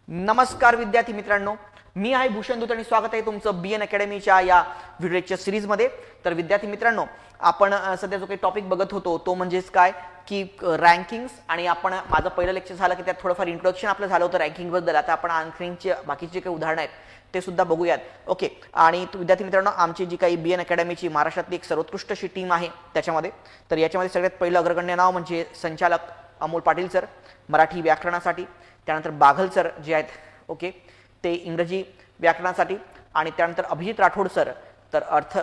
नमस्कार विद्यार्थी मित्रांनो, मी आहे भूषण दूत आणि स्वागत आहे तुमचं बीएन अकॅडमीच्या या व्हिडिओ लेक्चर सिरीजमध्ये। तर विद्यार्थी मित्रांनो, आपण सध्या जो काही टॉपिक बघत होतो तो म्हणजेच काय की रँकिंग्स, आणि आपण माझं पहिलं लेक्चर झालं की त्यात थोडंफार इंट्रोडक्शन आपलं झालं होतं रँकिंग बद्दल। आता आपण रँकिंगचे बाकीचे काही उदाहरणं आहेत ते सुद्धा बघूयात। ओके, आणि विद्यार्थी मित्रांनो, आमची जी काही बीएन अकॅडमीची महाराष्ट्रातली एक सर्वोत्कृष्ट अशी टीम आहे त्याच्यामध्ये, तर याच्यामध्ये सगळ्यात पहिलं अग्रगण्य नाव म्हणजे संचालक अमोल पाटील सर मराठी व्याकरणासाठी, त्यानंतर बाघल सर जे आहेत ओके ते इंग्रजी व्याकरणासाठी, आणि त्यानंतर अभिजित राठोड सर तर अर्थ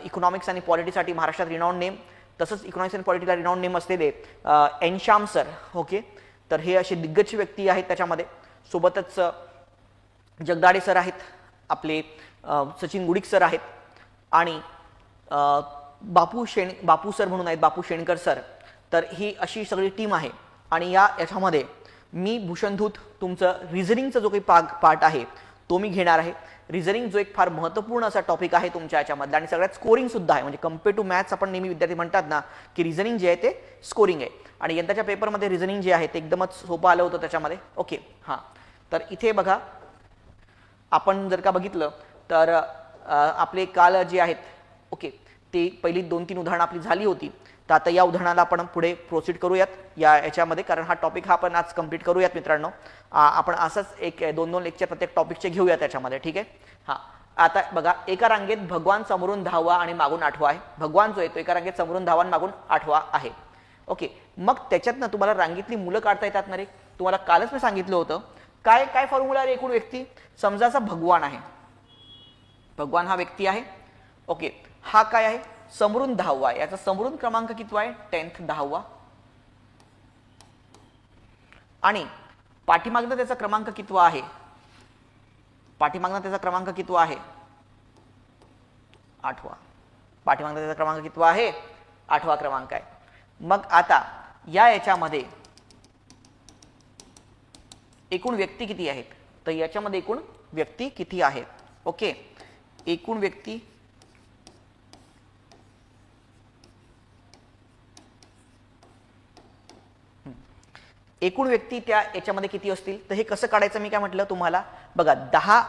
इकॉनॉमिक्स आणि पॉलिटीसाठी महाराष्ट्रात रिनाऊंड नेम, तसंच इकॉनॉमिक्स आणि पॉलिटीला रिनाऊंड नेम असलेले एनश्याम सर ओके। तर हे असे दिग्गज व्यक्ती आहेत त्याच्यामध्ये। सोबतच जगदाडे सर आहेत, आपले सचिन गुडिक सर आहेत, आणि बापू सर म्हणून आहेत बापू शेणकर सर। तर ही अशी सगळी टीम आहे, आणि याच्यामध्ये मी भूषण धूत तुमचं रिझनिंगचा जो काही पार्ट आहे तो मी घेणार आहे। रिझनिंग जो एक फार महत्त्वपूर्ण असा टॉपिक आहे तुमच्या याच्यामधला, आणि सगळ्यात स्कोरिंग सुद्धा आहे। म्हणजे कम्पेअर टू मॅथ्स आपण नेहमी विद्यार्थी म्हणतात ना की रिझनिंग जे आहे ते स्कोरिंग आहे, आणि यंदाच्या पेपरमध्ये रिझनिंग जे आहे ते एकदमच सोपं आलं होतं त्याच्यामध्ये ओके। हां, तर इथे बघा, आपण जर का बघितलं तर आपले काल जे आहेत ओके ते पहिली 2-3 उदाहरणं आपली झाली होती। तर आता या उदाहरणाला आपण पुढे प्रोसीड करूयात याच्यामध्ये, कारण हा टॉपिक हा आपण आज कंप्लीट करूयात मित्रांनो। आपण असंच एक 2-2 लेक्चर प्रत्येक टॉपिकचे घेऊया त्याच्यामध्ये, ठीक आहे। हां, आता बघा, एका रांगेत भगवान समोरून 10वा आणि मागून 8वा आहे। भगवान जो आहे तो एका रांगेत समोरून 10वा आणि मागून 8वा आहे ओके। मग त्याच्यातनं तुम्हाला रांगेतली मुलं काढता येतात ना रे, तुम्हाला कालच मी सांगितलं होतं। काय काय फॉर्म्युला आहे एकूण व्यक्ती, समजा असा भगवान आहे, भगवान हा व्यक्ती आहे ओके। हा काय आहे, समोरून 10वा, याचा समोरून क्रमांक किती आहे 10th 10वा, आणि पाठीमागनं त्याचा क्रमांक किती आहे, पाठीमागनं त्याचा क्रमांक किती आहे 8वा, पाठीमागनं त्याचा क्रमांक किती आहे 8वा क्रमांक आहे। मग आता याच्यामध्ये एकूण व्यक्ती किती आहेत, तर याच्यामध्ये एकूण व्यक्ती किती आहेत ओके। एकूण व्यक्ती एकूण व्यक्ती त्या याच्यामध्ये किती असतील, तर हे कसं काढायचं मी काय म्हटलं तुम्हाला बघा, 10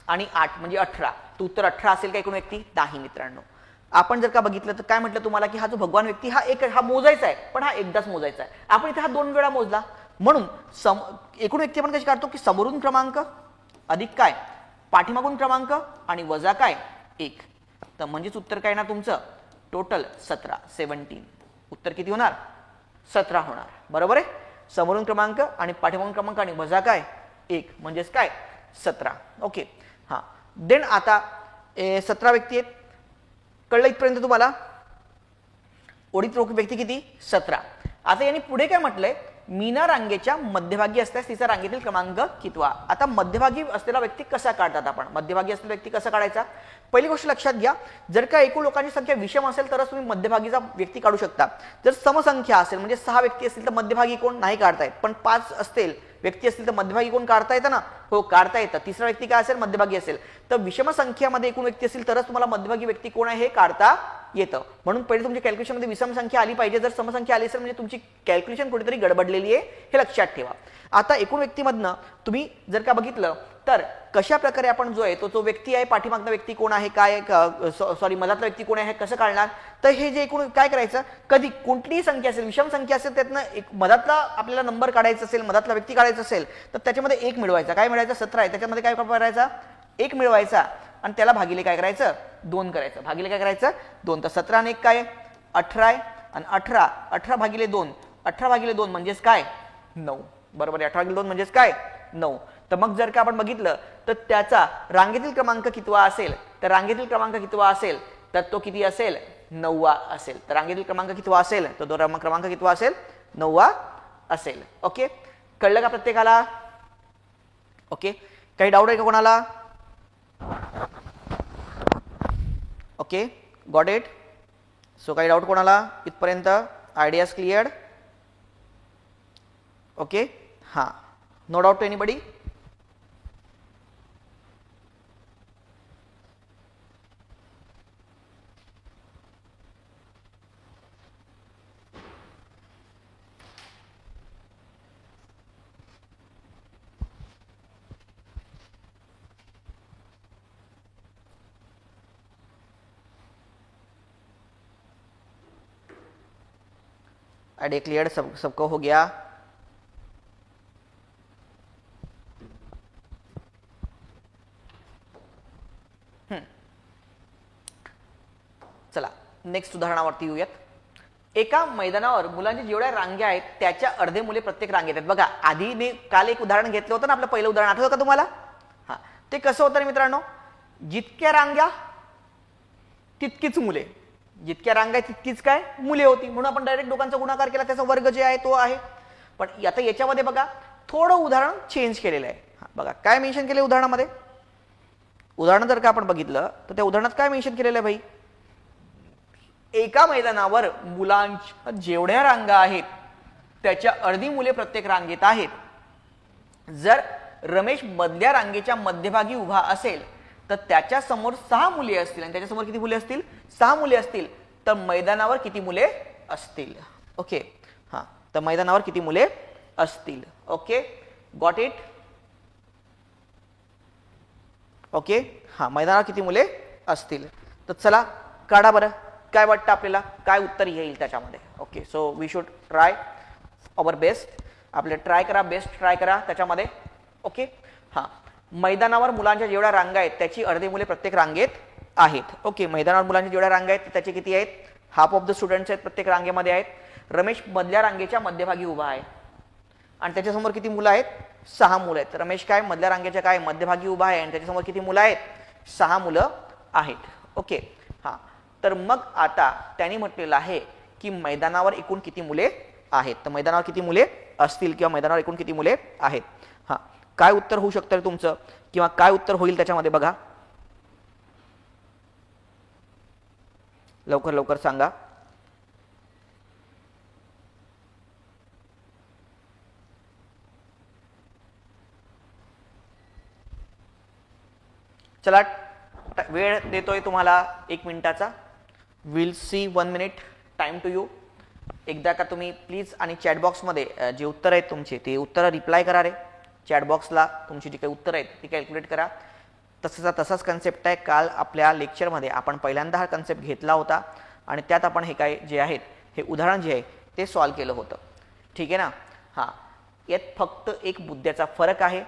आणि 8 म्हणजे 18, तर उत्तर 18 असेल का एकूण व्यक्ती, नाही मित्रांनो। आपण जर का बघितलं तर काय म्हटलं तुम्हाला की हा जो भगवान व्यक्ती हा मोजायचा आहे, पण हा एकदाच मोजायचा आहे। आपण इथे हा 2 वेळा मोजला, म्हणून एकूण व्यक्ती आपण कशी काढतो की समोरून क्रमांक अधिक काय पाठीमागून क्रमांक आणि वजा काय 1, तर म्हणजेच उत्तर काय ना तुमचं टोटल 17 उत्तर किती होणार 17 होणार, बरोबर आहे। समोरून क्रमांक आणि पाठीमागून क्रमांक आणि वजा काय 1 म्हणजेच काय 17 ओके। हां, देन आता 17 व्यक्ती आहेत, कळलं इथपर्यंत तुम्हाला। ओळीत व्यक्ती किती 17। आता यांनी पुढे काय म्हटलंय, मीना रांगेच्या मध्यभागी असल्यास तिचा रांगेतील क्रमांक कितवा। आता मध्यभागी असलेला व्यक्ती कसा काढतात आपण, मध्यभागी असलेला व्यक्ती कसा काढायचा, पहिली गोष्ट लक्षात घ्या, जर का एकूण लोकांची संख्या विषम असेल तरच तुम्ही मध्यभागीचा व्यक्ती काढू शकता। जर समसंख्या असेल म्हणजे 6 व्यक्ती असतील तर मध्यभागी कोण नाही काढता येत, पण 5 असतील व्यक्ती असतील तर मध्यभागी कोण काढता येतं ना, हो काढता येतं। तिसरा व्यक्ती काय असेल मध्यभागी असेल, तर विषम संख्यामध्ये एकूण व्यक्ती असेल तरच तुम्हाला मध्यभागी व्यक्ती कोण आहे हे काढता येतं। म्हणून पहिले तुमच्या कॅल्क्युलेशन मध्ये विषम संख्या आली पाहिजे, जर समसंख्या आली असेल म्हणजे तुमची कॅल्क्युलेशन कुठेतरी गडबडलेली आहे हे लक्षात ठेवा। आता एकूण व्यक्तीमधनं तुम्ही जर का बघितलं तर कशा प्रकारे आपण जो आहे तो जो व्यक्ती आहे पाठीमागचा व्यक्ती कोण आहे, काय सॉरी मधातला व्यक्ती कोण आहे हे कसं काढणार, तर हे जे एकूण काय करायचं, कधी कोणतीही संख्या असेल विषम संख्या असेल त्यातनं एक मधातला आपल्याला नंबर काढायचा असेल, मधातला व्यक्ती काढायचा असेल तर त्याच्यामध्ये 1 मिळवायचा, काय मिळायचा 17 आहे त्याच्यामध्ये काय करायचा 1 मिळवायचा, आणि त्याला भागिले काय करायचं 2 करायचं, भागिले काय करायचं 2, तर 17 आणि 1 काय 18 आहे, आणि 18 भागिले 2, 18 भागिले 2 म्हणजेच काय 9, बरोबर आहे। 18 भागिले 2 म्हणजेच काय 9। तर मग जर का आपण बघितलं तर त्याचा रांगेतील क्रमांक कितवा असेल, तर रांगेतील क्रमांक कितवा असेल तर तो किती असेल 9वा असेल। तर रांगेतील क्रमांक कितवा असेल तर तो क्रमांक कितवा असेल 9वा असेल ओके। कळलं का प्रत्येकाला ओके। काही डाऊट आहे का कोणाला ओके, गॉट इट। सो काही डाऊट कोणाला इथपर्यंत, आयडियाज क्लिअर ओके। हां, no doubt to anybody. Idea clear, सबको हो गया? चला नेक्स्ट उदाहरणावरती येऊयात. एका मैदानावर मुलांच्या जेवढ्या रांग्या आहेत त्याच्या अर्धे मुले प्रत्येक रांगेत आहेत. बघा आधी मी काल एक उदाहरण घेतलं होतं ना, आपलं पहिलं उदाहरण आठवतं का तुम्हाला? हा, ते कसं होतं मित्रांनो, जितक्या रांग्या तितकीच मुले, जितक्या रांग्या तितकीच काय मुले होती, म्हणून आपण डायरेक्ट दोघांचा गुणाकार केला, त्याचा वर्ग जे आहे तो आहे. पण आता याच्यामध्ये बघा थोडं उदाहरण चेंज केलेलं आहे. बघा काय मेन्शन केले उदाहरणामध्ये, उदाहरण जर का आपण बघितलं तर त्या उदाहरणात काय मेन्शन केलेलं आहे भाई, एका मैदानावर मुलांच्या जेवढ्या रांगा आहेत त्याच्या अर्धी मुले प्रत्येक रांगेत आहेत. जर रमेश मधल्या रांगेच्या मध्यभागी उभा असेल तर त्याच्या समोर 6 मुले असतील, आणि त्याच्या समोर किती मुले असतील? 6 मुले असतील. तर मैदानावर किती मुले असतील? ओके, हा, तर मैदानावर किती मुले असतील? Okay, got it? ओके, हा, मैदानावर किती मुले असतील? तर चला काढा बरं, काय वाटतं आपल्याला काय उत्तर येईल त्याच्यामध्ये? Okay, so we should try our best. आपले ट्राय करा, बेस्ट ट्राय करा त्याच्यामध्ये. ओके, हा, मैदानावर मुलांच्या जेवढ्या रांगा आहेत त्याची अर्धी मुले प्रत्येक रांगेत आहेत. ओके, मैदानावर मुलांच्या जेवढ्या रांगा आहेत त्याचे किती आहेत? हाफ ऑफ द स्टुडंट्स आहेत, प्रत्येक रांगेमध्ये आहेत. रमेश मधल्या रांगेच्या मध्यभागी उभा आहे आणि त्याच्यासमोर किती मुलं आहेत? 6 मुलं आहेत. रमेश काय मधल्या रांगेच्या काय मध्यभागी उभा आहे आणि त्याच्यासमोर किती मुलं आहेत? 6 मुलं आहेत. ओके, हा, तर मग आता त्यांनी म्हटलेलं आहे की मैदानावर एकूण किती मुले आहेत. तर मैदानावर किती मुले असतील किंवा मैदानावर एकूण किती मुले आहेत? हा, काय उत्तर होऊ शकतं तुमचं किंवा काय उत्तर होईल त्याच्यामध्ये बघा, लवकर लवकर सांगा. चला वेळ देतोय तुम्हाला 1 मिनिटाचा. Will see 1 minute time to you. एकदा का तुम्ही प्लीज आणि चॅटबॉक्समध्ये जे उत्तर आहेत तुमचे ते उत्तर रिप्लाय करा रे. चॅटबॉक्सला तुमची जी काही उत्तर आहेत ती कॅल्क्युलेट करा. तसाच कन्सेप्ट आहे. काल आपल्या लेक्चरमध्ये आपण पहिल्यांदा हा कन्सेप्ट घेतला होता आणि त्यात आपण हे काय जे आहेत हे उदाहरण जे आहे ते सॉल्व्ह केलं होतं. ठीक आहे ना? हां, यात फक्त एक मुद्द्याचा फरक आहे,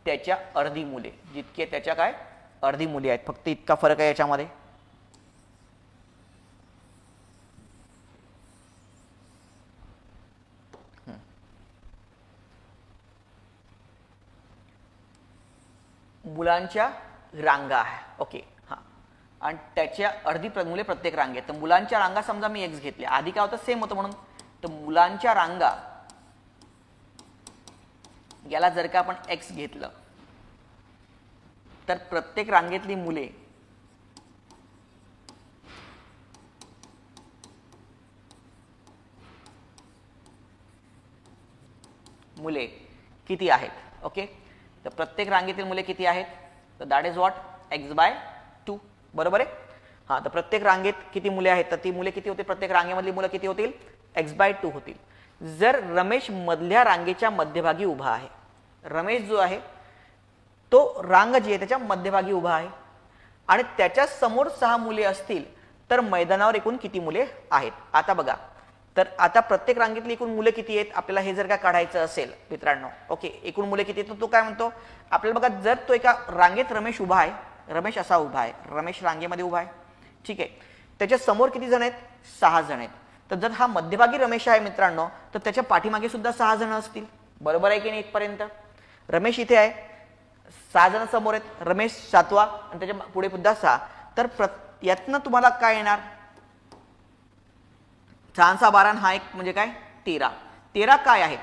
त्याच्या अर्धी मुले जितके त्याच्या काय अर्धी मुले आहेत, फक्त इतका फरक आहे याच्यामध्ये. मुलांच्या रांगा आहे. ओके, हा, आणि त्याच्या अर्धी मुले प्रत्येक रांगेत. तर मुलांच्या रांगा समजा मी एक्स घेतल्या, आधी काय होतं सेम होतं म्हणून, तर मुलांच्या रांगा याला जर का आपण एक्स घेतलं तर प्रत्येक रांगेतली मुले किती आहेत? ओके, तर प्रत्येक रांगेतील मुले किती आहेत? तर दॅट इज व्हॉट x/2. बरोबर आहे? हा, तर प्रत्येक रांगेत किती मुले आहेत? तर ती मुले किती होतील? प्रत्येक रांगेमधली मुलं किती होतील? x/2 होतील. जर रमेश मधल्या रांगेच्या मध्यभागी उभा आहे, रमेश जो आहे तो रांग जी आहे त्याच्या मध्यभागी उभा आहे आणि त्याच्या समोर 6 मुले असतील तर मैदानावर एकूण किती मुले आहेत? आता बघा, तर आता प्रत्येक रांगेतली एकूण मुले किती आहेत आपल्याला हे जर का काढायचं असेल मित्रांनो. ओके, एकूण मुले किती आहेत तो काय म्हणतो आपल्याला बघा. जर तो एका रांगेत रमेश उभा आहे, रमेश असा उभा आहे, रमेश रांगेमध्ये उभा आहे, ठीक आहे, त्याच्या समोर किती जण आहेत? 6 जण आहेत. तर जर हा मध्यभागी रमेश आहे मित्रांनो तर त्याच्या पाठीमागे सुद्धा 6 जण असतील. बरोबर आहे की नाही? इथपर्यंत रमेश इथे आहे, 6 जण समोर आहेत, रमेश 7वा आणि त्याच्या पुढे सुद्धा 6. तर यातनं तुम्हाला काय येणार? 6 12 हा एक म्हणजे काय 13. 13 काय आहेत?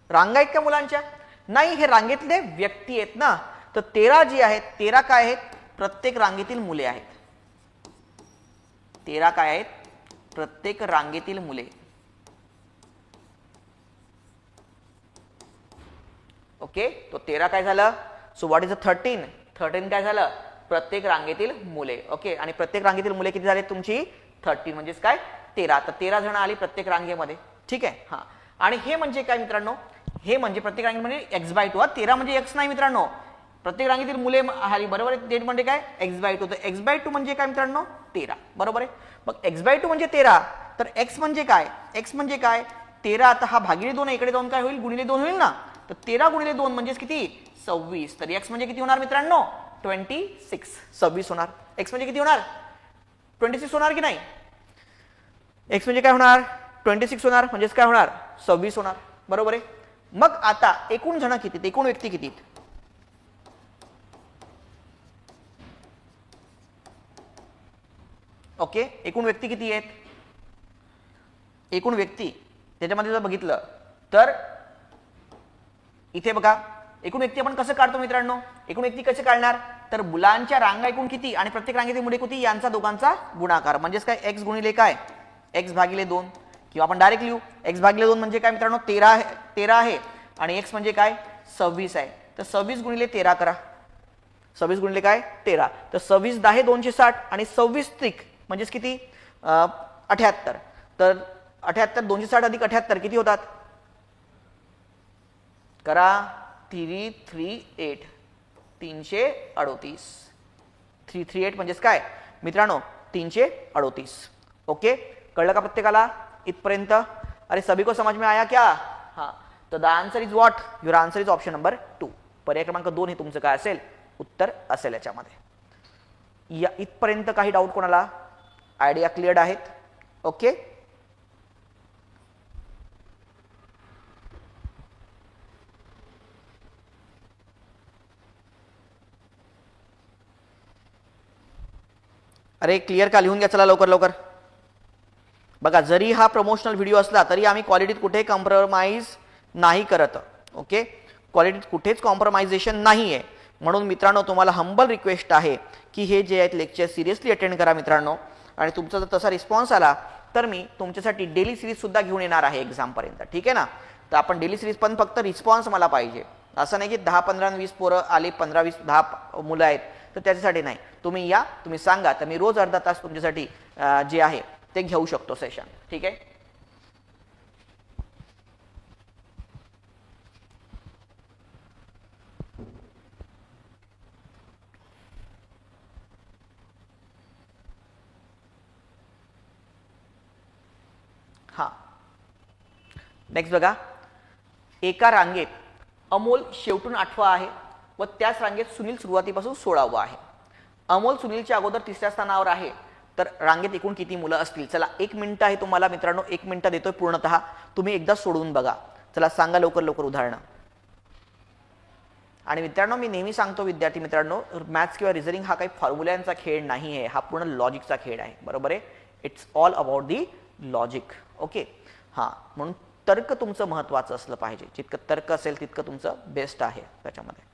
रांगा आहेत का मुलांच्या? नाही, हे रांगेतले व्यक्ती आहेत ना. तर 13 जी आहेत 13 काय आहेत? प्रत्येक रांगेतील मुले आहेत. 13 काय आहेत? प्रत्येक रांगेतील मुले. ओके, तो 13 काय झालं? So what is a 13? 13 काय झालं? प्रत्येक रांगेतील मुले. ओके, आणि प्रत्येक रांगेतील मुले किती झाली तुमची? 13 म्हणजेच काय 13. तर 13 जण आली प्रत्येक रांगेमध्ये. ठीक आहे, हा, आणि हे म्हणजे काय मित्रांनो? हे म्हणजे प्रत्येक रांगेत म्हणजे x/2. 13 म्हणजे x नाही मित्रांनो, प्रत्येक रांगेतील मुले आली. बरोबर आहे? ते म्हणजे काय x/2. तर x/2 म्हणजे काय मित्रांनो? 13. बरोबर आहे? मग x/2 म्हणजे 13, तर x म्हणजे काय, x म्हणजे काय 13. आता हा भागिले 2 इकडे जाऊन काय होईल, गुणिले 2 होईल ना. तर 13 गुणिले 2 म्हणजेच किती, 26. तर x म्हणजे किती होणार मित्रांनो, 26. 26 होणार. x म्हणजे किती होणार, 26 होणार की नाही. x म्हणजे काय होणार, 26 होणार. म्हणजेच काय होणार, 26 होणार. बरोबर आहे. मग आता एकूण जण किती, एकूण व्यक्ती किती. ओके, एकूण व्यक्ती किती आहेत, एकूण व्यक्ती त्याच्यामध्ये जर बघितलं तर इथे बघा, एकूण व्यक्ती आपण कसं काढतो मित्रांनो, एकूण व्यक्ती कसे काढणार, तर मुलांच्या रांगा एकूण किती आणि प्रत्येक रांगेतील मुले किती यांचा दोघांचा गुणाकार. म्हणजेच काय, x गुणिले काय, x भागिले 2. किंवा आपण डायरेक्ट लिहू, x भागिले 2 म्हणजे काय मित्रांनो, 13 आहे आणि x म्हणजे काय, 26 आहे. तर 26 गुणिले 13 करा, 26 गुणिले काय 13. तर 26 10 260 आणि 26 त्रिक म्हणजेच किती, 78. तर 78 260 अधिक 78 किती होतात, करा 338, 338. 338 म्हणजेच काय मित्रांनो, 338. ओके, कळलं का प्रत्येकाला इथपर्यंत. अरे सभी को समझ में आया क्या. हाँ, तो the answer is what, your answer is option number 2. पर्याय क्रमांक 2 हे तुमचं काय असेल, उत्तर असेल याच्यामध्ये. या इथपर्यंत काही डाऊट कोणाला, आयडिया क्लिअर्ड आहेत. ओके, अरे क्लिअर का, लिहून घ्या चला लवकर लवकर. बघा, जरी हा प्रमोशनल व्हिडिओ असला तरी आम्ही क्वालिटीत कुठे कॉम्प्रोमाइज नाही करत. ओके, क्वालिटीत कुठेच कॉम्प्रोमायझेशन नाही आहे. म्हणून मित्रांनो तुम्हाला हंबल रिक्वेस्ट आहे की हे जे आहेत लेक्चर सिरियसली अटेंड करा मित्रांनो. आणि तुमचा जर तसा रिस्पॉन्स आला तर मी तुमच्यासाठी डेली सिरीज सुद्धा घेऊन येणार आहे एक्झामपर्यंत. ठीक आहे ना. तर आपण डेली सिरीज पण फक्त रिस्पॉन्स मला पाहिजे. असं नाही की 10 15 20 पोरं आले, 15 20 10 मुलं आहेत तर त्याच्यासाठी नाही. तुम्ही या, तुम्ही सांगा, तर मी रोज अर्धा तास तुमच्यासाठी जे आहे ते घेऊ शकतो सेशन. ठीक आहे. हा, नेक्स्ट बघा, एका रांगेत अमोल शेवटून 8वा आहे व त्याच रांगेत सुनील सुरुवातीपासून 16वा आहे. अमोल सुनीलच्या अगोदर 3ऱ्या स्थानावर आहे, तर रांगेत एकूण किती मुलं असतील. चला 1 मिनिट आहे तुम्हाला मित्रांनो, 1 मिनिट देतोय पूर्णतः, तुम्ही एकदा सोडवून बघा. चला सांगा लवकर लवकर उदाहरणं. आणि मित्रांनो मी नेहमी सांगतो विद्यार्थी मित्रांनो, मॅथ्स किंवा रिझनिंग हा काही फॉर्म्युल्यांचा खेळ नाही आहे, हा पूर्ण लॉजिकचा खेळ आहे. बरोबर आहे, it's all about the logic. Okay, हां, म्हणून तर्क तुमचं महत्त्वाचं असलं पाहिजे. जितकं तर्क असेल तितकं तुमचं बेस्ट आहे त्याच्यामध्ये.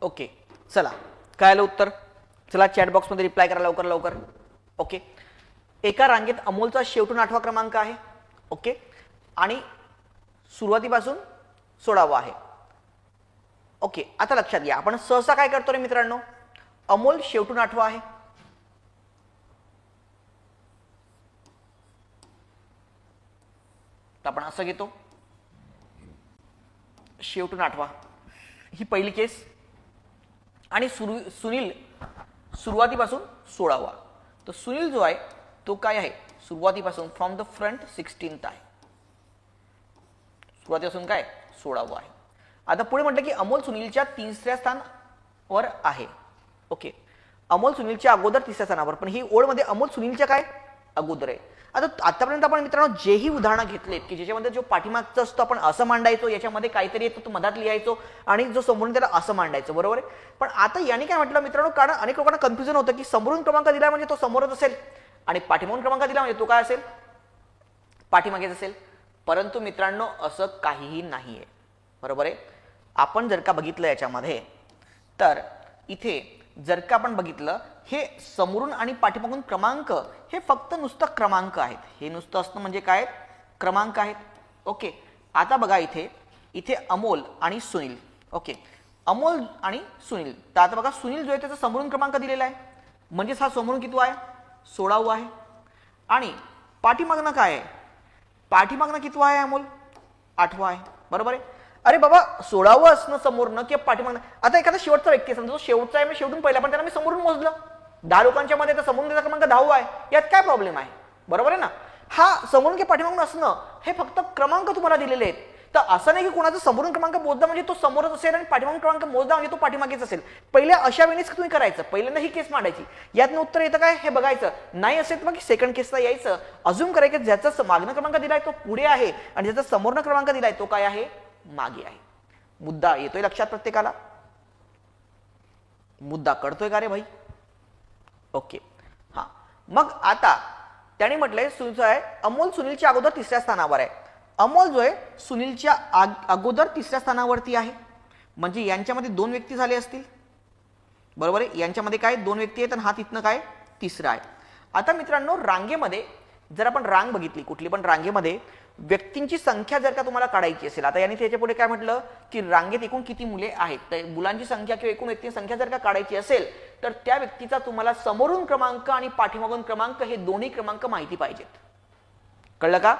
ओके, चला काय आलं उत्तर. चला चॅट बॉक्समध्ये रिप्लाय करा लवकर लवकर. ओके, एका रांगेत अमोलचा शेवटून 8वा क्रमांक आहे. ओके, आणि सुरुवातीपासून 16वा आहे. ओके, आता लक्षात घ्या, आपण सहसा काय करतो रे मित्रांनो, अमोल शेवटून 8वा आहे, तर आपण असं घेतो शेवटून 8वा. ही पहिली केस. आणि सुनील सुरुवातीपासून 16वा. तर सुनील जो आहे तो काय आहे सुरुवातीपासून फ्रॉम द फ्रंट 16th आहे. सुरुवातीपासून काय 16वा आहे. आता पुढे म्हटलं की अमोल सुनीलच्या 3ऱ्या स्थानावर आहे. ओके, अमोल सुनीलच्या अगोदर 3ऱ्या स्थानावर, पण ही ओळमध्ये अमोल सुनीलच्या काय अगोदर आहे. आता आतापर्यंत आपण मित्रांनो जेही उदाहरणं घेतलेत की ज्याच्यामध्ये जो पाठीमागचा असतो आपण असं मांडायचो, याच्यामध्ये काहीतरी येतो तो मधात लिहायचो आणि जो समोरून त्याला असं मांडायचं, बरोबर आहे. पण आता याने काय म्हटलं मित्रांनो, कारण अनेक लोकांना कन्फ्युजन होतं की समोरून क्रमांक दिला म्हणजे तो समोरच असेल आणि पाठीमागून क्रमांक दिला म्हणजे तो काय असेल पाठीमागेच असेल. परंतु मित्रांनो असं काहीही नाहीये, बरोबर आहे. आपण जर का बघितलं याच्यामध्ये तर इथे जर का आपण बघितलं हे समोरून आणि पाठीमागून क्रमांक हे फक्त नुसतं क्रमांक आहेत. हे नुसतं असतं म्हणजे काय क्रमांक आहेत. ओके, आता बघा इथे इथे अमोल आणि सुनील. ओके, अमोल आणि सुनील. तर आता बघा सुनील जो आहे त्याचा समोरून क्रमांक दिलेला आहे म्हणजेच हा समोरून किती आहे 16वा आहे. आणि पाठीमागनं काय आहे पाठीमागनं किती आहे अमोल 8वा आहे, बरोबर आहे. अरे बाबा 16वा असणं समोरनं किंवा पाठीमागनं. आता एखादा शेवटचा व्यक्ती समजा शेवटचा आहे मी शेवटून पहिला पण त्याला मी समोरून मोजलं 10 लोकांच्या मध्ये तर समोरून त्याचा क्रमांक 10वा आहे, यात काय प्रॉब्लेम आहे, बरोबर आहे ना. हा समोरून किंवा पाठीमागून असणं हे फक्त क्रमांक तुम्हाला दिलेले आहेत. तर असं नाही की कोणाचा समोरून क्रमांक मोजला म्हणजे तो समोरच असेल आणि पाठीमागून क्रमांक मोजला म्हणजे तो पाठीमागेच असेल. पहिल्या अशा वेळेस तुम्ही करायचं, पहिल्यांदा ही केस मांडायची, यातनं उत्तर येतं काय हे बघायचं, नाही असेल तर मग सेकंड केसला यायचं, अजून करायचं ज्याचा मागणं क्रमांक दिलाय तो पुढे आहे आणि ज्याचा समोरनं क्रमांक दिलाय तो काय आहे मागे आहे. मुद्दा येतोय लक्षात प्रत्येकाला, मुद्दा कळतोय का रे भाई. ओके, हा मग आता त्याने म्हटलंय सुनील आहे अमोल सुनीलच्या अगोदर 3ऱ्या स्थानावर आहे. अमोल जो आहे सुनीलच्या अगोदर 3ऱ्या स्थानावरती आहे म्हणजे यांच्यामध्ये 2 व्यक्ती झाले असतील, बरोबर आहे. यांच्यामध्ये काय 2 व्यक्ती आहेत आणि हा तिथनं काय 3रा आहे. आता मित्रांनो रांगेमध्ये जर आपण रांग बघितली कुठली पण रांगेमध्ये व्यक्तींची संख्या जर का तुम्हाला काढायची असेल, आता यांनी त्याच्या पुढे काय म्हटलं की रांगेत एकूण किती मुले आहेत, तर मुलांची संख्या किंवा एकूण व्यक्तींची संख्या जर का काढायची असेल तर त्या व्यक्तीचा तुम्हाला समोरून क्रमांक आणि पाठीमागून क्रमांक हे दोन्ही क्रमांक माहिती पाहिजेत. कळलं का.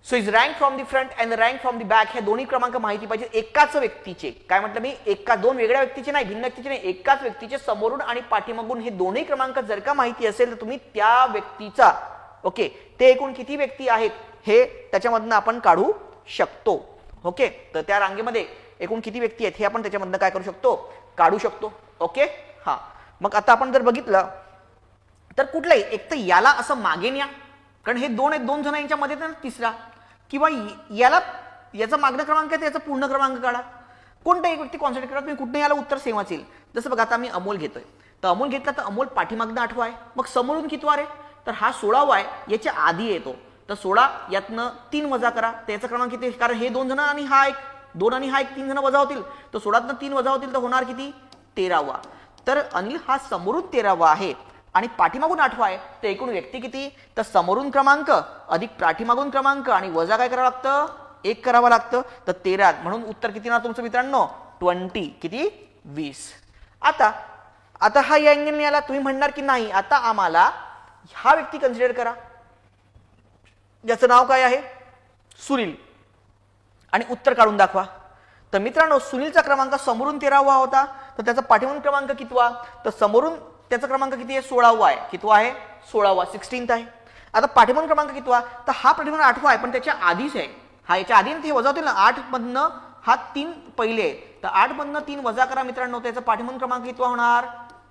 So is rank from the front and rank from the back हे दोन्ही क्रमांक माहिती पाहिजे एकाच व्यक्तीचे. काय म्हटलं मी दोन वेगळ्या व्यक्तीचे नाही, भिन्न व्यक्तीचे नाही, एकाच व्यक्तीचे समोरून आणि पाठीमागून हे दोन्ही क्रमांक जर का माहिती असेल तर तुम्ही त्या व्यक्तीचा ओके ते एकूण किती व्यक्ती आहेत हे त्याच्यामधनं आपण काढू शकतो. ओके, तर त्या रांगेमध्ये एकूण किती व्यक्ती आहेत हे आपण त्याच्यामधनं काय करू शकतो काढू शकतो. ओके, हा मग आता आपण जर बघितलं तर कुठलंही एक तर याला असं मागे न्या कारण हे 2 आहेत, 2 जण यांच्या मध्ये 3रा किंवा याला याचा मागणं क्रमांक आहे याचा पूर्ण क्रमांक काढा. कोणता एक व्यक्ती कॉन्सन्ट्रेट करा तुम्ही कुठनं याला उत्तर सेम असेल. जसं बघा आता मी अमोल घेतोय तर अमोल घेतला तर अमोल पाठीमागणं 8वा आहे, मग समोरून कितवा रे तर हा 16वा आहे याच्या आधी येतो तर 16 यातनं 3 वजा करा त्याचा क्रमांक किती कारण हे 2 जण आणि हा एक 2 आणि हा एक 3 जण वजा होतील तर 16तनं 3 वजा होतील तर होणार किती 13वा. तर अनिल हा समोरून 13वा आहे आणि पाठीमागून 8वा आहे तर एकूण व्यक्ती किती तर समोरून क्रमांक अधिक पाठीमागून क्रमांक आणि वजा काय करावं लागतं 1 करावं लागतं तर 13 म्हणून उत्तर किती ना तुमचं मित्रांनो 20 किती 20. आता हा या अँगलने आला तुम्ही म्हणणार की नाही आता आम्हाला हा व्यक्ती कन्सिडर करा ज्याचं नाव काय आहे सुनील आणि उत्तर काढून दाखवा. तर मित्रांनो सुनीलचा क्रमांक समोरून 13वा होता तर त्याचा पाठीमागून क्रमांक कितवा तर समोरून त्याचा क्रमांक किती आहे 16वा आहे. कितवा आहे 16वा 16th आहे. आता पाठीमागून क्रमांक कितवा तर हा पाठीमागून 8वा आहे पण त्याच्या आधीच आहे हा याच्या आधी हे वजा होतील ना 8 मधनं हा 3 पहिले आहे तर 8 मधनं 3 वजा करा मित्रांनो त्याचा पाठीमागून क्रमांक कितवा होणार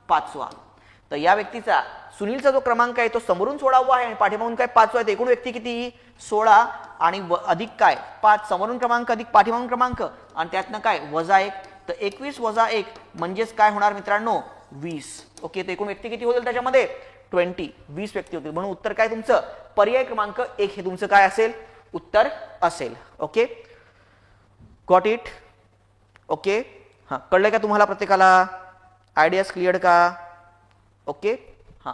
5वा. तर या व्यक्तीचा सुनीलचा जो क्रमांक आहे तो समोरून 16वा आहे आणि पाठीमागून काय 5वा आहे. एकूण व्यक्ती किती 16 आणि अधिक काय 5 समोरून क्रमांक अधिक पाठीमागून क्रमांक आणि त्यातनं काय वजा 1 तर 21 वजा 1 म्हणजेच काय होणार मित्रांनो 20. ओके, तर एकूण व्यक्ती किती होतील त्याच्यामध्ये 20 व्यक्ती होतील म्हणून उत्तर काय तुमचं पर्याय क्रमांक 1 हे तुमचं काय असेल उत्तर असेल. Okay, got it. ओके, हा कळलंय का तुम्हाला प्रत्येकाला आयडियाज क्लिअर का. ओके, हा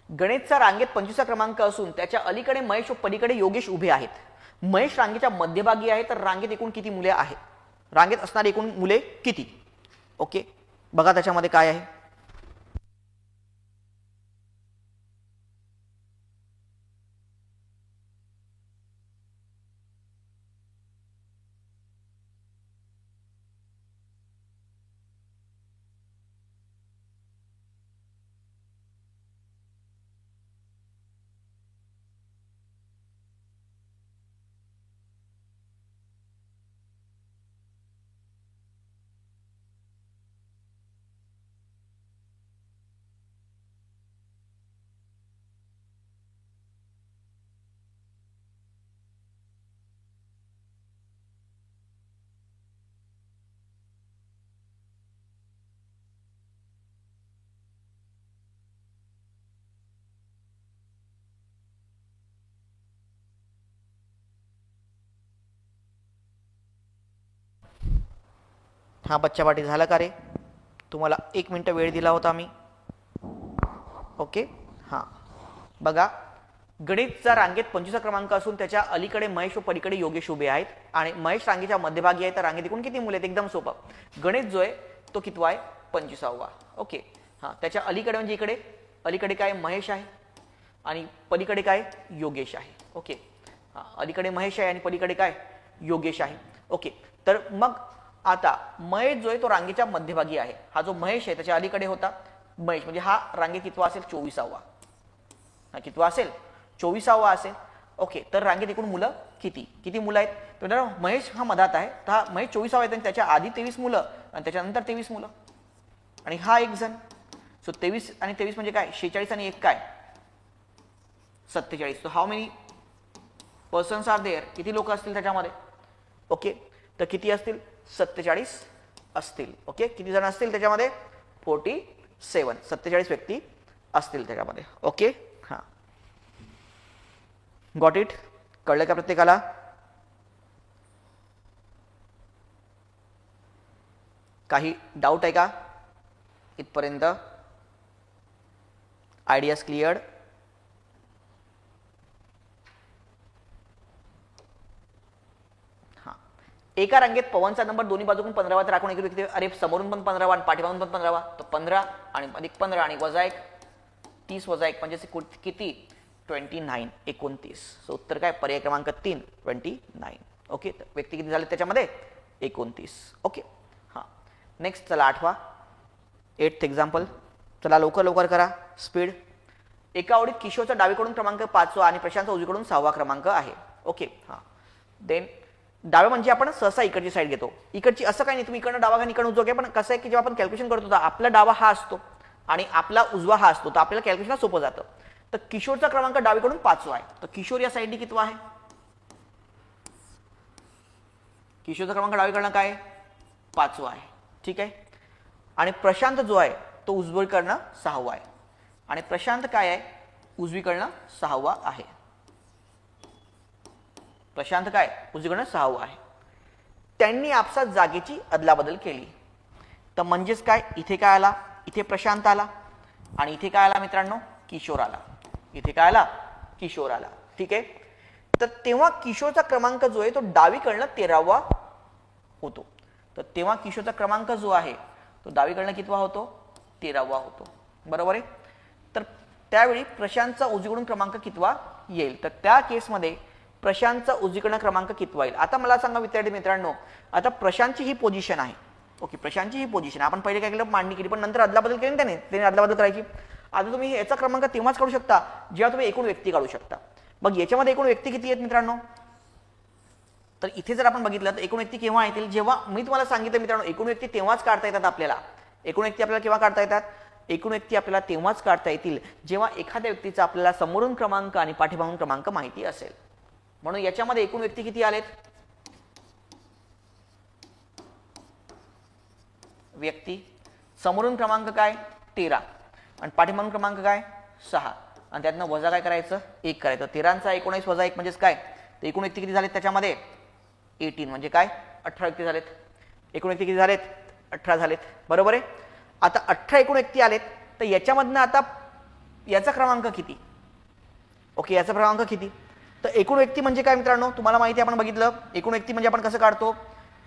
गणेशचा रांगेत 25वा क्रमांक असून त्याच्या अलीकडे महेश व पलीकडे योगेश उभे आहेत. महेश रांगेच्या मध्यभागी आहे तर रांगेत एकूण किती मुले आहेत रांगेत असणारी एकूण मुले किती. ओके, बघा त्याच्यामध्ये काय आहे हा बच्चा पाटील झाला का रे? तुम्हाला 1 मिनिट वेळ दिला होता मी. ओके हां बघा, गणितचा रांगेत 25 क्रमांक असून त्याच्या अलीकडे महेश व पलीकडे योगेश उभे आहेत आणि महेश रांगेच्या मध्यभागी आहे. तर रांगेत एकूण किती मुले आहेत? एकदम सोपं. गणित जो आहे तो कितवा आहे? 25वा. ओके हां, त्याच्या अलीकडे म्हणजे इकडे अलीकडे काय? महेश आहे आणि पलीकडे काय? योगेश आहे. ओके हां, अलीकडे महेश आहे आणि पलीकडे काय? योगेश आहे. ओके, तर मग आता महेश जो आहे तो रांगेच्या मध्यभागी आहे. हा जो महेश आहे त्याच्या अलीकडे होता महेश, म्हणजे हा रांगेत कितवा असेल? 24वा. हा कितवा असेल? 24वा असेल. ओके, तर रांगेत एकूण मुलं किती? किती मुलं आहेत? तर महेश हा मधात आहे, तर हा महेश 24वा आहे आणि त्याच्या आधी 23 मुलं आणि त्याच्यानंतर 23 मुलं आणि हा एक जण. सो 23 आणि 23 म्हणजे काय? 46 आणि 1 काय? 47. So how many persons are there? किती लोक असतील त्याच्यामध्ये? ओके, तर किती असतील? 47 असतील. ओके, किती जण असतील त्याच्यामध्ये? 47. 47 व्यक्ती असतील त्याच्यामध्ये. ओके हां, गॉट इट? कळलं का प्रत्येकाला? काही डाऊट आहे का इथपर्यंत? Ideas cleared? एका रांगेत पवनचा नंबर दोन्ही बाजूकडून 15वा तर राखून एक व्यक्ती, अरे समोरून पण 15वा आणि पाठीमागून पण 15वा, तर 15 आणि अधिक 15 आणि वजा 1 30 वजा 1 म्हणजे किती? 29. 29. सो उत्तर काय? पर्याय क्रमांक 3 29. ओके, तर व्यक्ती किती झाले त्याच्यामध्ये? 29. ओके हां, नेक्स्ट चला 8वा 8th एक्झाम्पल. चला लवकर लवकर करा, स्पीड. एका ओळीत किशोरचा डावीकडून क्रमांक 5वा आणि प्रशांतचा उजवीकडून 6वा क्रमांक आहे. ओके हां, देन डावे म्हणजे आपण सहसा इकडची साईड घेतो. इकडची असं काही नाही, तुम्ही इकडनं डावा घ्या इकडनं उजवा घ्या, पण कसं आहे की जेव्हा आपण कॅल्क्युलेशन करतो तर आपला डावा हा असतो आणि आपला उजवा हा असतो, तर आपल्याला कॅल्क्युलेशन सोपं जातं. तर किशोरचा क्रमांक डावीकडून 5वा आहे, तर किशोर या साईडने कितवा आहे? किशोरचा क्रमांक डावीकडनं काय? 5वा आहे. ठीक आहे, आणि प्रशांत जो आहे तो उजवीकडनं 6वा आहे आणि प्रशांत काय आहे? उजवीकडनं 6वा आहे. प्रशांत काय? उजवीकडनं 6वा आहे. त्यांनी आपसात जागेची अदलाबदल केली, तर म्हणजेच काय? इथे काय आला? इथे प्रशांत आला आणि इथे काय आला मित्रांनो? किशोर आला. इथे काय आला? किशोर आला. ठीक आहे, तर तेव्हा किशोरचा क्रमांक जो आहे तो डावीकडनं 13वा होतो. तर तेव्हा किशोरचा क्रमांक जो आहे तो डावीकडनं कितवा होतो? 13वा होतो. बरोबर आहे. तर त्यावेळी प्रशांतचा उजवीकडून क्रमांक कितवा येईल? तर त्या केसमध्ये प्रशांतचा उजवीकडनं क्रमांक कितवा येईल? आता मला सांगा विद्यार्थी मित्रांनो, आता प्रशांतची ही पोझिशन आहे. ओके, प्रशांतची ही पोझिशन आपण पहिले काय केलं? मांडणी केली, पण नंतर अदलाबदल केली ना त्याने अदलाबदल करायची. आता तुम्ही याचा क्रमांक तेव्हाच काढू शकता जेव्हा तुम्ही एकूण व्यक्ती काढू शकता. मग याच्यामध्ये एकूण व्यक्ती किती आहेत मित्रांनो? तर इथे जर आपण बघितलं तर एकूण व्यक्ती केव्हा येतील? जेव्हा मी तुम्हाला सांगितलं मित्रांनो, एकूण व्यक्ती तेव्हाच काढता येतात आपल्याला. एकूण व्यक्ती आपल्याला केव्हा काढता येतात? एकूण व्यक्ती आपल्याला तेव्हाच काढता येतील जेव्हा एखाद्या व्यक्तीचा आपल्याला समोरून क्रमांक आणि पाठीमागून क्रमांक माहिती असेल. म्हणून याच्यामध्ये एकूण व्यक्ती किती आलेत? व्यक्ती समोरून क्रमांक काय? 13 आणि पाठीमागून क्रमांक काय? 6 आणि त्यातनं वजा काय करायचं? 1 करायचं. 13चा 19 वजा 1 म्हणजेच काय? तर एकूण व्यक्ती किती झालेत त्याच्यामध्ये? 18 म्हणजे काय? 18 व्यक्ती झालेत. एकूण व्यक्ती किती झालेत? 18 झालेत. बरोबर आहे. आता 18 एकूण व्यक्ती आलेत, तर याच्यामधनं आता याचा क्रमांक किती? ओके, याचा क्रमांक किती? तर एकूण व्यक्ती म्हणजे काय मित्रांनो? तुम्हाला माहिती आहे, आपण बघितलं एकूण व्यक्ती म्हणजे आपण कसं काढतो?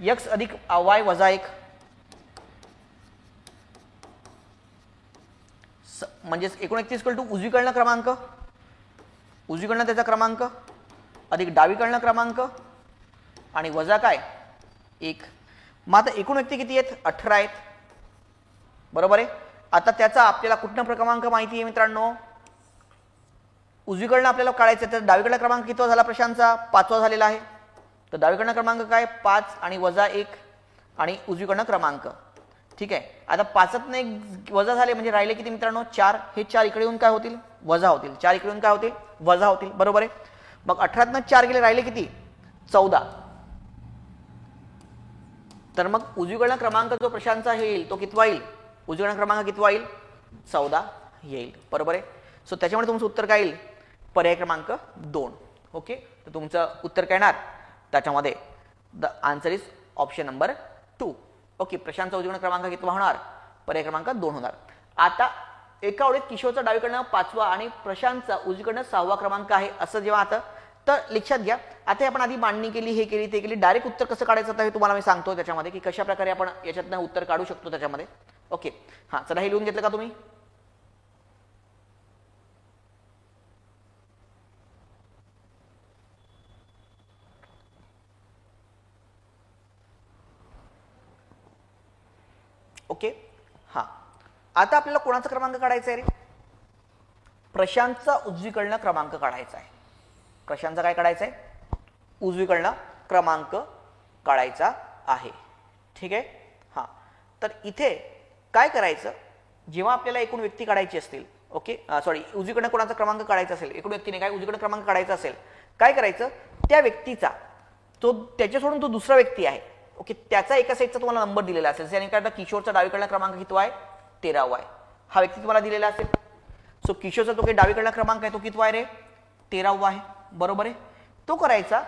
x अधिक y वजा 1 म्हणजे एकूण व्यक्ती इक्वल टू उजवीकडनं क्रमांक, उजवीकडनं त्याचा क्रमांक अधिक डावीकडनं क्रमांक आणि वजा काय? 1. मग आता एकूण व्यक्ती किती आहेत? 18 आहेत. बरोबर आहे. आता त्याचा आपल्याला कुठला क्रमांक माहिती आहे मित्रांनो? उजवीकडनं आपल्याला काढायचं आहे, तर डावीकडला क्रमांक कितवा झाला? प्रशांतचा 5वा झालेला आहे. तर डावीकडनं क्रमांक काय? 5 आणि वजा 1 आणि उजवीकडनं क्रमांक. ठीक आहे, आता 5तनं 1 वजा झाले म्हणजे राहिले किती मित्रांनो? 4. हे 4 इकडे येऊन काय होतील? वजा होतील. 4 इकडे येऊन काय होतील? वजा होतील. बरोबर आहे. मग 18तनं 4 गेले, राहिले किती? 14. तर मग उजवीकडनं क्रमांक जो प्रशांतचा येईल तो कितवा येईल? उजवीकडनं क्रमांक कितवा येईल? 14 येईल. बरोबर आहे. सो त्याच्यामुळे तुमचं उत्तर काय येईल? पर्याय क्रमांक 2. ओके, तर तुमचं उत्तर काय येणार त्याच्यामध्ये? The answer is option number 2. Okay, प्रशांतचा उजवीकडे क्रमांक कितवा होणार? पर्याय क्रमांक 2 होणार. आता एका ओळीत किशोरचा डावीकडनं 5वा आणि प्रशांतचा उजवीकडनं 6वा क्रमांक आहे असं जेव्हा आता, तर लक्षात घ्या आता आपण आधी मांडणी केली, हे केली ते केली, डायरेक्ट उत्तर कसं काढायचं आता हे तुम्हाला मी सांगतो त्याच्यामध्ये की कशा प्रकारे आपण याच्यातनं उत्तर काढू शकतो त्याच्यामध्ये. ओके हा, चला हे लिहून घेतलं का तुम्ही? ओके हा, आता आपल्याला कोणाचा क्रमांक काढायचा आहे रे? प्रशांतचा उजवीकडनं क्रमांक काढायचा आहे. प्रशांतचा काय काढायचा आहे? उजवीकडनं क्रमांक काढायचा आहे. ठीक आहे हा, तर इथे काय करायचं, जेव्हा आपल्याला एकूण व्यक्ती काढायची असतील, ओके सॉरी उजवीकडनं कोणाचा क्रमांक काढायचा असेल, एकूण व्यक्तीने काय उजवीकडनं क्रमांक काढायचा असेल, काय करायचं, त्या व्यक्तीचा तो त्याच्या सोडून तो दुसरा व्यक्ती आहे, ओके त्याचा एका सेटचा तुम्हाला नंबर दिलेला असेल. त्याने काय किशोरचा डावीकडला क्रमांक कितवा आहे? 13वा आहे. हा व्यक्ती तुम्हाला दिलेला असेल. सो किशोरचा तो काही डावीकडला क्रमांक आहे तो कितवा आहे रे? 13वा आहे. बरोबर आहे. तो करायचा.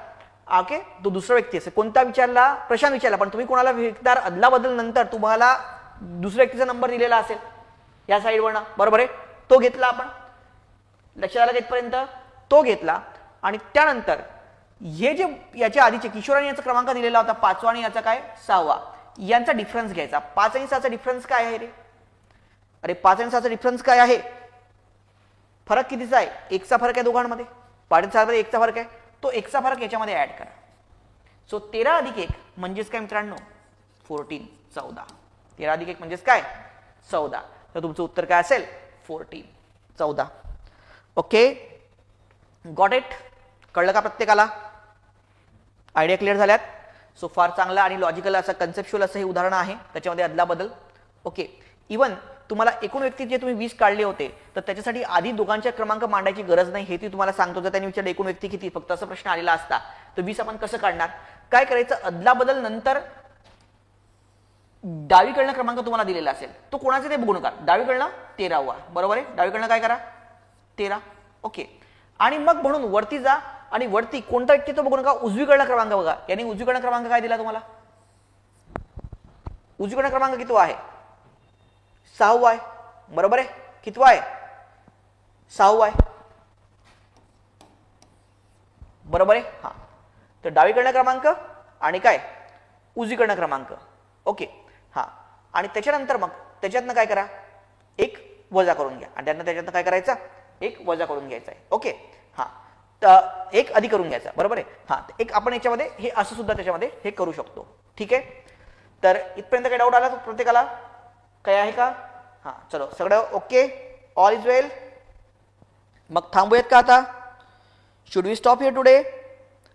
ओके, तो दुसरा व्यक्ती असेल, कोणता विचारला? प्रशांत विचारला, पण तुम्ही कोणाला विचारणार? अदला बदल नंतर तुम्हाला दुसऱ्या व्यक्तीचा नंबर दिलेला असेल या साईडवरनं. बरोबर आहे. तो घेतला आपण, लक्षात आलं तिथपर्यंत? तो घेतला आणि त्यानंतर हे जे याच्या आधीचे किशोराने याचा क्रमांक दिलेला होता 5वा आणि याचा काय 6वा, यांचा डिफरन्स घ्यायचा. 5 आणि 6चा डिफरन्स काय आहे रे? अरे 5 आणि 6चा डिफरन्स काय आहे? फरक कितीचा आहे? 1चा फरक आहे दोघांमध्ये. 5 आणि 6 मध्ये 1चा फरक आहे, तो 1चा फरक याच्यामध्ये ऍड करा. सो 13 अधिक 1 म्हणजेच काय मित्रांनो? 14, 14. 13 अधिक 1 म्हणजेच काय? 14. तर तुमचं उत्तर काय असेल? 14, 14. Okay, got it? कळलं का प्रत्येकाला? आयडिया क्लिअर झाल्यात? सो फार चांगला आणि लॉजिकल असं कन्सेप्च्युअल असं हे उदाहरण आहे, त्याच्यामध्ये अदला बदल. ओके, इवन तुम्हाला एकूण व्यक्ती जे तुम्ही 20 काढले होते तर त्याच्यासाठी आधी दोघांचे क्रमांक मांडायची गरज नाही, हे ती तुम्हाला सांगतो. जर त्यांनी विचारलं एकूण व्यक्ती किती, फक्त असं प्रश्न आलेला असता तर 20 आपण कसं काढणार? काय करायचं, अदला बदल नंतर डावीकडनं क्रमांक तुम्हाला दिलेला असेल तो कोणाचा ते बघू नका. डावीकडनं 13वा, बरोबर आहे. डावीकडनं काय करा? 13. ओके, आणि मग म्हणून वरती जा आणि वरती कोणता व्यक्ती तो बघू नका, उजवीकडला क्रमांक बघा. यांनी उजवीकडला क्रमांक काय दिला तुम्हाला? उजवीकडला क्रमांक कितवा आहे? 6वा आहे. बरोबर आहे. कितवा आहे? 6वा आहे. बरोबर आहे. हा, तर डावीकडला क्रमांक आणि काय उजवीकडला क्रमांक. ओके हा, आणि त्याच्यानंतर मग त्याच्यातनं काय करा, एक वजा करून घ्या आणि त्याच्यातनं काय करायचं, एक वजा करून घ्यायचा आहे. ओके हा, तर एक अधिक करून घ्यायचा. बरोबर आहे. हा, एक आपण याच्यामध्ये हे असं सुद्धा त्याच्यामध्ये हे करू शकतो. ठीक आहे, तर इथपर्यंत काही डाऊट आला प्रत्येकाला? काय आहे का? हा, चलो सगळं ओके, ऑल इज वेल. मग थांबूयात का आता? Should we stop here today?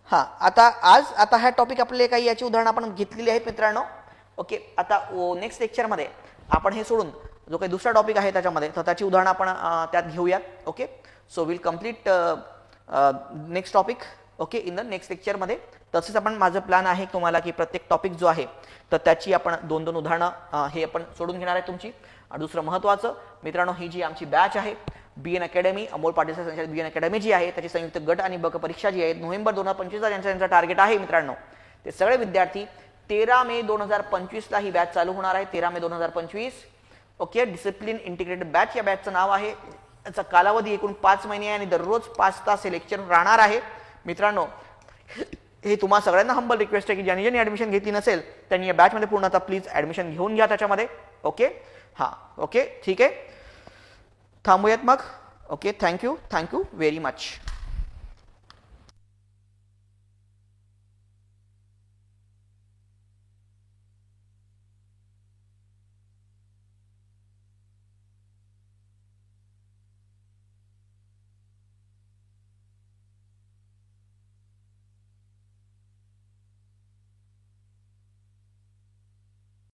हा, आता ह्या टॉपिक आपले काही याची उदाहरणं आपण घेतलेली आहेत मित्रांनो. ओके, आता नेक्स्ट लेक्चरमध्ये आपण हे सोडून जो काही दुसरा टॉपिक आहे त्याच्यामध्ये तर त्याची उदाहरणं आपण त्यात घेऊयात. Okay, so will complete next topic okay in the next लेक्चरमध्ये. तसेच आपण माझं प्लॅन आहे तुम्हाला की प्रत्येक टॉपिक जो आहे तर त्याची आपण 2-2 उदाहरणं हे आपण सोडून घेणार आहे तुमची. आणि दुसरं महत्त्वाचं मित्रांनो, ही जी आमची बॅच आहे BN अकॅडमी, अमोल पाटील संचालित BN अकॅडमी जी आहे त्याची संयुक्त गट आणि बक परीक्षा जी आहे नोव्हेंबर 2025 यांचा टार्गेट आहे मित्रांनो. ते सगळे विद्यार्थी 13 मे 2025 ला ही बॅच चालू होणार आहे. 13 मे 2025. ओके, डिसिप्लिन इंटिग्रेटेड बॅच या बॅचचं नाव आहे. याचा कालावधी एकूण 5 महिने आहे आणि दररोज 5 तास हे लेक्चर राहणार आहे मित्रांनो. हे तुम्हा सगळ्यांना हंबल रिक्वेस्ट आहे की ज्यांनी ऍडमिशन घेतली नसेल त्यांनी या बॅचमध्ये पूर्ण आता प्लीज ऍडमिशन घेऊन घ्या त्याच्यामध्ये. ओके हा, ओके ठीक आहे, थांबूयात मग. Okay, thank you very much.